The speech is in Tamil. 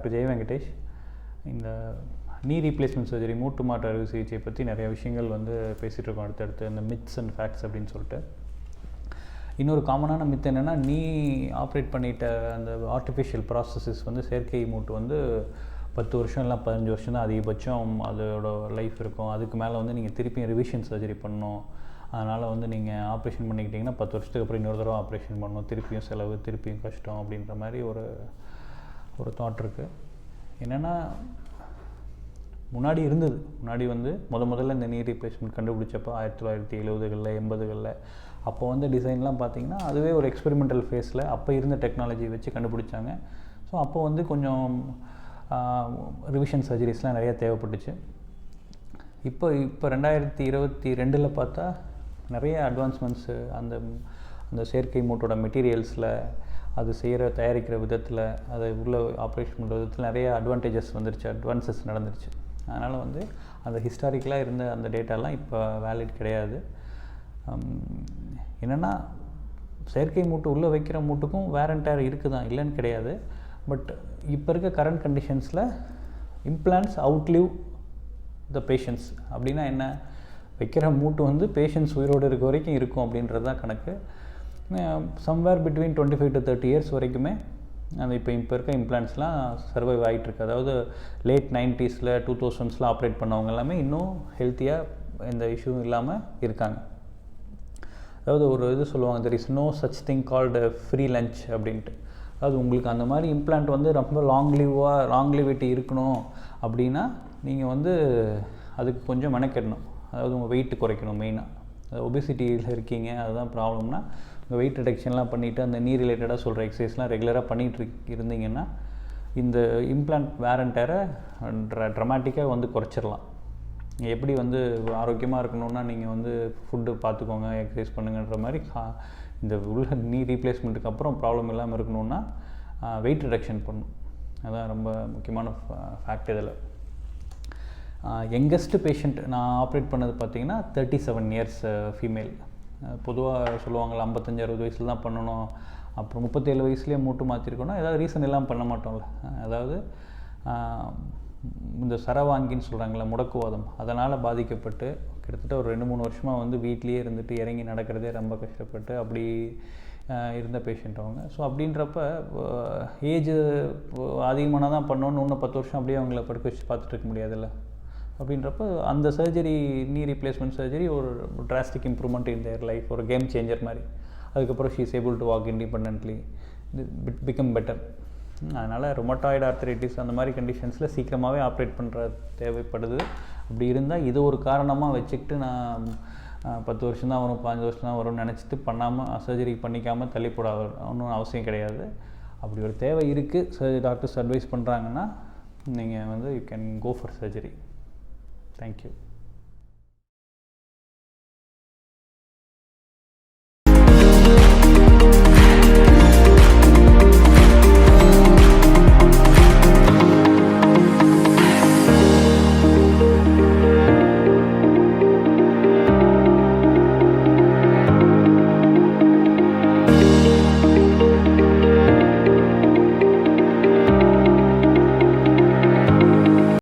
டாக்டர் ஜெய வெங்கடேஷ். இந்த நீ ரீப்ளேஸ்மெண்ட் சர்ஜரி, மூட்டு மாற்று அறுவை சிகிச்சை பற்றி நிறைய விஷயங்கள் வந்து பேசிகிட்ருக்கோம் அடுத்தடுத்து, இந்த மித்ஸ் அண்ட் ஃபேக்ட்ஸ் அப்படின்னு சொல்லிட்டு. இன்னொரு காமனான மித் என்னென்னா, நீ ஆப்ரேட் பண்ணிட்ட அந்த ஆர்டிஃபிஷியல் ப்ராசஸஸ் வந்து செயற்கை மூட்டு வந்து 10 வருஷம் இல்லை 15 வருஷம் தான் அதிகபட்சம் அதோட லைஃப் இருக்கும். அதுக்கு மேலே வந்து நீங்கள் திருப்பியும் ரிவிஷன் சர்ஜரி பண்ணணும். அதனால் வந்து நீங்கள் ஆப்ரேஷன் பண்ணிக்கிட்டிங்கன்னா 10 வருஷத்துக்கு அப்புறம் இன்னொரு தடவை ஆப்ரேஷன் பண்ணணும், திருப்பியும் செலவு, திருப்பியும் கஷ்டம் அப்படின்ற மாதிரி ஒரு தாட் இருக்குது. என்னென்னா, முன்னாடி இருந்தது. முன்னாடி வந்து முதல்ல இந்த நீ ரீப்ளேஸ்மெண்ட் கண்டுபிடிச்சப்போ 1970களில் 80களில் அப்போ வந்து டிசைன்லாம் பார்த்திங்கன்னா அதுவே ஒரு எக்ஸ்பெரிமெண்டல் ஃபேஸில் அப்போ இருந்த டெக்னாலஜி வச்சு கண்டுபிடிச்சாங்க. ஸோ அப்போ வந்து கொஞ்சம் ரிவிஷன் சர்ஜரிஸ்லாம் நிறையா தேவைப்பட்டுச்சு. இப்போ 2022 பார்த்தா நிறைய அட்வான்ஸ்மெண்ட்ஸு அந்த செயற்கை மூட்டோட மெட்டீரியல்ஸில், அது தயாரிக்கிற விதத்தில், அதை உள்ள ஆப்ரேஷன் பண்ணுற விதத்தில் நிறைய அட்வான்சஸ் நடந்துருச்சு. அதனால் வந்து அந்த ஹிஸ்டாரிக்கலாக இருந்த அந்த டேட்டாலாம் இப்போ வேலிட் கிடையாது. என்னென்னா, செயற்கை மூட்டு உள்ளே வைக்கிற மூட்டுக்கும் வேர் அண்ட் டேர் இருக்குது தான், இல்லைன்னு கிடையாது. பட் இப்போ இருக்க கரண்ட் கண்டிஷன்ஸில் இம்ப்ளான்ட்ஸ் அவுட்லிவ் த பேஷண்ட்ஸ். அப்படின்னா என்ன, வைக்கிற மூட்டு வந்து பேஷண்ட்ஸ் உயிரோடு இருக்க வரைக்கும் இருக்கும் அப்படின்றது தான் கணக்கு. சம்வேர் பிட்வீன் 25 to 30 இயர்ஸ் வரைக்குமே அந்த இப்போ இருக்க இம்ப்ளான்ட்ஸ்லாம் சர்வைவ் ஆகிட்டுருக்கு. அதாவது லேட் 90s 2000s ஆப்ரேட் பண்ணவங்க எல்லாமே இன்னும் ஹெல்த்தியாக எந்த இஷ்யூவும் இல்லாமல் இருக்காங்க. அதாவது ஒரு இது சொல்லுவாங்க, there is no such thing called free lunch அப்படின்ட்டு. அதாவது உங்களுக்கு அந்த மாதிரி இம்ப்ளான்ட் வந்து ரொம்ப லாங்லிவிட்டி இருக்கணும் அப்படின்னா நீங்கள் வந்து அதுக்கு கொஞ்சம் மெனக்கெடணும். அதாவது உங்கள் வெயிட் குறைக்கணும். மெயினாக ஒபிசிட்டியில் இருக்கீங்க, அதுதான் ப்ராப்ளம்னா உங்கள் வெயிட் ரிடக்ஷன்லாம் பண்ணிவிட்டு அந்த நீ ரிலேட்டடாக சொல்கிற எக்ஸசைஸ்லாம் ரெகுலராக பண்ணிகிட்டு இருந்தீங்கன்னா இந்த இம்ப்ளான்ட் வேர் அண்ட் டேரை ட்ரமாட்டிக்காக வந்து குறைச்சிடலாம். எப்படி வந்து ஆரோக்கியமாக இருக்கணும்னா நீங்கள் வந்து ஃபுட்டு பார்த்துக்கோங்க, எக்ஸசைஸ் பண்ணுங்கன்ற மாதிரி இந்த உள்ள நீ ரீப்ளேஸ்மெண்ட்டுக்கு அப்புறம் ப்ராப்ளம் இல்லாமல் இருக்கணும்னா வெயிட் ரிடக்ஷன் பண்ணணும். அதுதான் ரொம்ப முக்கியமான ஃபேக்ட். இதில் யங்கஸ்ட் பேஷண்ட் நான் ஆப்ரேட் பண்ணது பார்த்திங்கன்னா 37 இயர்ஸ் ஃபீமேல். பொதுவாக சொல்லுவாங்கள்ல 55-60 வயசில் தான் பண்ணணும், அப்புறம் 37 வயசுலேயே மூட்டு மாற்றிருக்கோன்னா ஏதாவது ரீசன் இல்லாமல் பண்ண மாட்டோம்ல. அதாவது இந்த சரவாங்கின்னு சொல்கிறாங்களே, முடக்குவாதம், அதனால் பாதிக்கப்பட்டு கிட்டத்தட்ட ஒரு 2-3 வருஷமாக வந்து வீட்லேயே இருந்துட்டு இறங்கி நடக்கிறதே ரொம்ப கஷ்டப்பட்டு அப்படி இருந்த பேஷண்ட் அவங்க. ஸோ அப்படின்றப்ப ஏஜ் அதிகமானால் தான் பண்ணோன்னு இன்னும் 10 வருஷம் அப்படியே அவங்கள படுக்க வச்சு பார்த்துட்டு இருக்க முடியாதுல்ல. அப்படின்றப்ப அந்த சர்ஜரி, நீ ரீப்ளேஸ்மெண்ட் சர்ஜரி ஒரு drastic improvement in their life, ஒரு கேம் சேஞ்சர் மாதிரி. அதுக்கப்புறம் she is able to walk independently, become better. அதனால் ரொமட்டாய்டு ஆர்த்ரைட்டிஸ் அந்த மாதிரி கண்டிஷன்ஸில் சீக்கிரமாகவே ஆப்ரேட் பண்ணுற தேவைப்படுது. அப்படி இருந்தால் இது ஒரு காரணமாக வச்சுக்கிட்டு நான் 10 வருஷம் தான் வரும், 15 வருஷம் தான் வரும்னு நினச்சிட்டு பண்ணாமல் சர்ஜரி பண்ணிக்காமல் தள்ளி போட ஒன்றும் அவசியம் கிடையாது. அப்படி ஒரு தேவை இருக்குது, டாக்டர்ஸ் அட்வைஸ் பண்ணுறாங்கன்னா நீங்கள் வந்து you can go for surgery. Thank you.